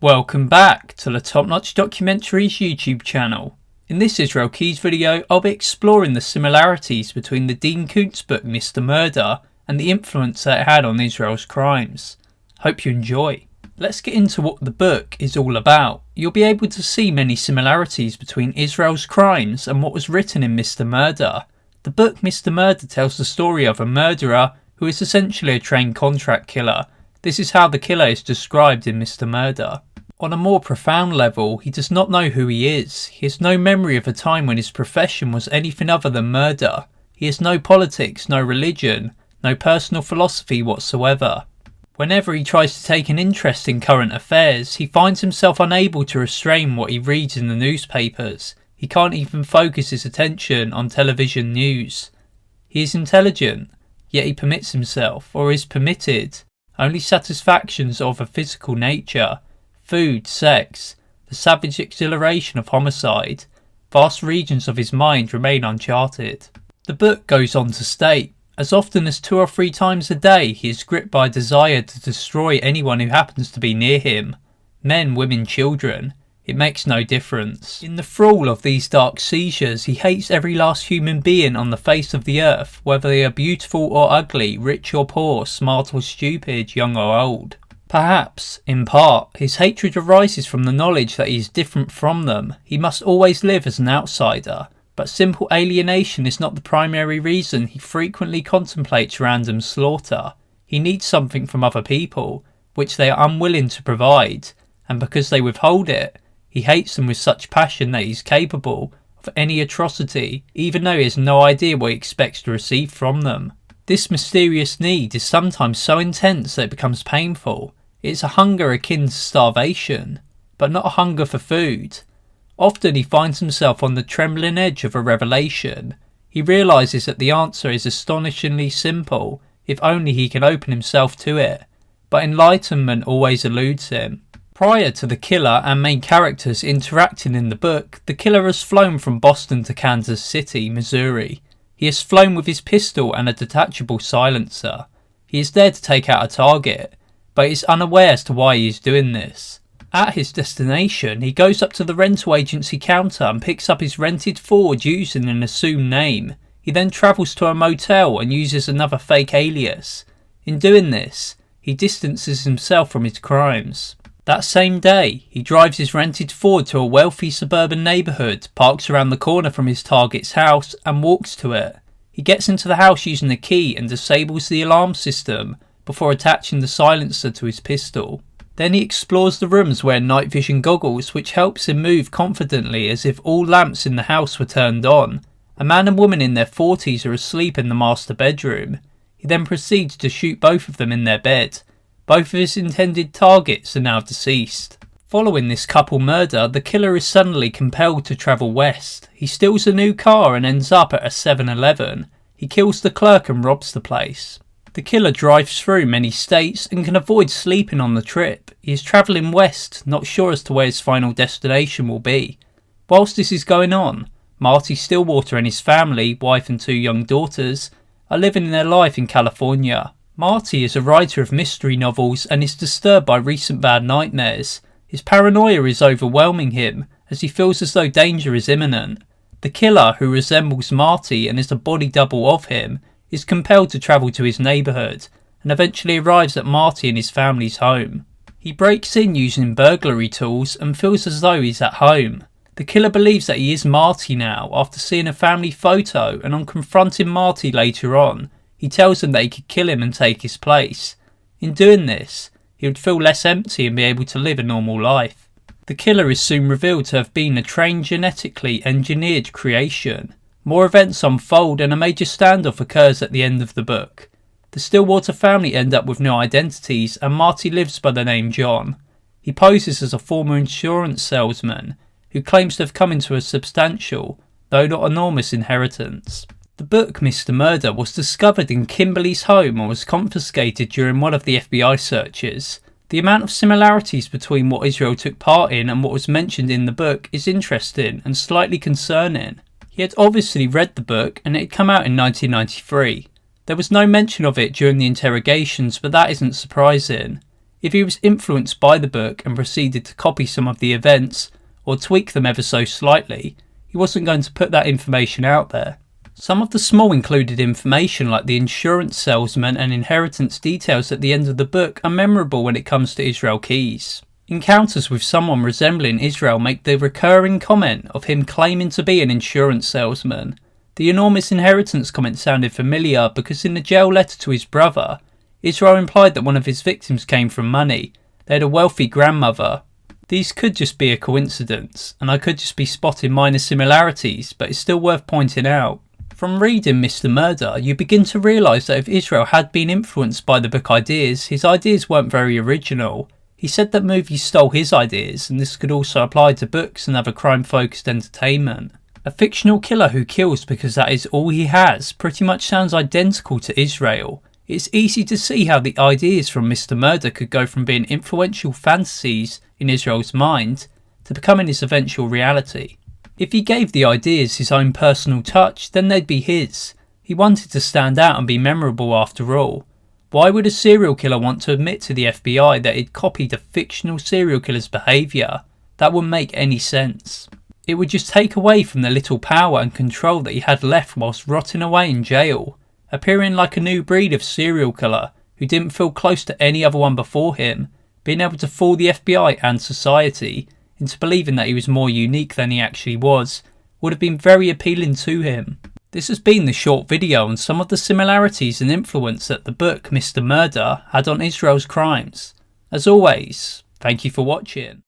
Welcome back to the Top Notch Documentaries YouTube channel. In this Israel Keyes video, I'll be exploring the similarities between the Dean Koontz book Mr. Murder and the influence that it had on Israel's crimes. Hope you enjoy. Let's get into what the book is all about. You'll be able to see many similarities between Israel's crimes and what was written in Mr. Murder. The book Mr. Murder tells the story of a murderer who is essentially a trained contract killer. This is how the killer is described in Mr. Murder. On a more profound level, he does not know who he is. He has no memory of a time when his profession was anything other than murder. He has no politics, no religion, no personal philosophy whatsoever. Whenever he tries to take an interest in current affairs, he finds himself unable to restrain what he reads in the newspapers. He can't even focus his attention on television news. He is intelligent, yet he permits himself, or is permitted, only satisfactions of a physical nature. Food, sex, the savage exhilaration of homicide. Vast regions of his mind remain uncharted. The book goes on to state, as often as 2 or 3 times a day he is gripped by a desire to destroy anyone who happens to be near him. Men, women, children. It makes no difference. In the thrall of these dark seizures, he hates every last human being on the face of the earth, whether they are beautiful or ugly, rich or poor, smart or stupid, young or old. Perhaps, in part, his hatred arises from the knowledge that he is different from them. He must always live as an outsider, but simple alienation is not the primary reason he frequently contemplates random slaughter. He needs something from other people, which they are unwilling to provide, and because they withhold it, he hates them with such passion that he is capable of any atrocity, even though he has no idea what he expects to receive from them. This mysterious need is sometimes so intense that it becomes painful. It's a hunger akin to starvation, but not a hunger for food. Often he finds himself on the trembling edge of a revelation. He realises that the answer is astonishingly simple, if only he can open himself to it, but enlightenment always eludes him. Prior to the killer and main characters interacting in the book, the killer has flown from Boston to Kansas City, Missouri. He has flown with his pistol and a detachable silencer. He is there to take out a target, but is unaware as to why he is doing this. At his destination, he goes up to the rental agency counter and picks up his rented Ford using an assumed name. He then travels to a motel and uses another fake alias. In doing this, he distances himself from his crimes. That same day, he drives his rented Ford to a wealthy suburban neighbourhood, parks around the corner from his target's house and walks to it. He gets into the house using a key and disables the alarm system before attaching the silencer to his pistol. Then he explores the rooms wearing night vision goggles, which helps him move confidently as if all lamps in the house were turned on. A man and woman in their 40s are asleep in the master bedroom. He then proceeds to shoot both of them in their bed. Both of his intended targets are now deceased. Following this couple murder, the killer is suddenly compelled to travel west. He steals a new car and ends up at a 7-Eleven. He kills the clerk and robs the place. The killer drives through many states and can avoid sleeping on the trip. He is travelling west, not sure as to where his final destination will be. Whilst this is going on, Marty Stillwater and his family, wife and 2 young daughters, are living their life in California. Marty is a writer of mystery novels and is disturbed by recent bad nightmares. His paranoia is overwhelming him as he feels as though danger is imminent. The killer, who resembles Marty and is a body double of him, is compelled to travel to his neighbourhood and eventually arrives at Marty and his family's home. He breaks in using burglary tools and feels as though he's at home. The killer believes that he is Marty now after seeing a family photo, and on confronting Marty later on, he tells them that he could kill him and take his place. In doing this, he would feel less empty and be able to live a normal life. The killer is soon revealed to have been a trained genetically engineered creation. More events unfold and a major standoff occurs at the end of the book. The Stillwater family end up with no identities and Marty lives by the name John. He poses as a former insurance salesman who claims to have come into a substantial, though not enormous, inheritance. The book Mr. Murder was discovered in Kimberly's home and was confiscated during one of the FBI searches. The amount of similarities between what Israel took part in and what was mentioned in the book is interesting and slightly concerning. He had obviously read the book and it had come out in 1993. There was no mention of it during the interrogations, but that isn't surprising. If he was influenced by the book and proceeded to copy some of the events or tweak them ever so slightly, he wasn't going to put that information out there. Some of the small included information, like the insurance salesman and inheritance details at the end of the book, are memorable when it comes to Israel Keyes. Encounters with someone resembling Israel make the recurring comment of him claiming to be an insurance salesman. The enormous inheritance comment sounded familiar because in the jail letter to his brother, Israel implied that one of his victims came from money. They had a wealthy grandmother. These could just be a coincidence, and I could just be spotting minor similarities, but it's still worth pointing out. From reading Mr. Murder, you begin to realise that if Israel had been influenced by the book ideas, his ideas weren't very original. He said that movies stole his ideas, and this could also apply to books and other crime-focused entertainment. A fictional killer who kills because that is all he has pretty much sounds identical to Israel. It's easy to see how the ideas from Mr. Murder could go from being influential fantasies in Israel's mind to becoming his eventual reality. If he gave the ideas his own personal touch, then they'd be his. He wanted to stand out and be memorable after all. Why would a serial killer want to admit to the FBI that he'd copied a fictional serial killer's behaviour? That wouldn't make any sense. It would just take away from the little power and control that he had left whilst rotting away in jail, appearing like a new breed of serial killer who didn't feel close to any other one before him, being able to fool the FBI and society into believing that he was more unique than he actually was, would have been very appealing to him. This has been the short video on some of the similarities and influence that the book Mr. Murder had on Israel's crimes. As always, thank you for watching.